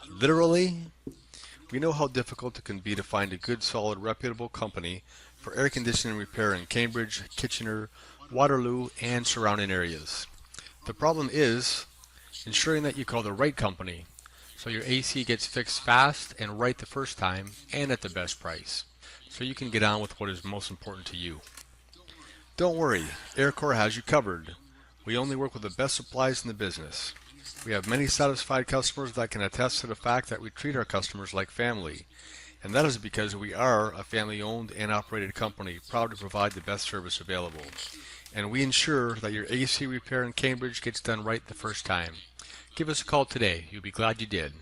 Literally, we know how difficult it can be to find a good, solid, reputable company for air conditioning repair in Cambridge, Kitchener, Waterloo, and surrounding areas. The problem is ensuring that you call the right company so your AC gets fixed fast and right the first time and at the best price, so you can get on with what is most important to you. Don't worry, AirCore has you covered. We only work with the best supplies in the business. We have many satisfied customers that can attest to the fact that we treat our customers like family, and that is because we are a family-owned and operated company proud to provide the best service available. And we ensure that your AC repair in Cambridge gets done right the first time. Give us a call today. You'll be glad you did.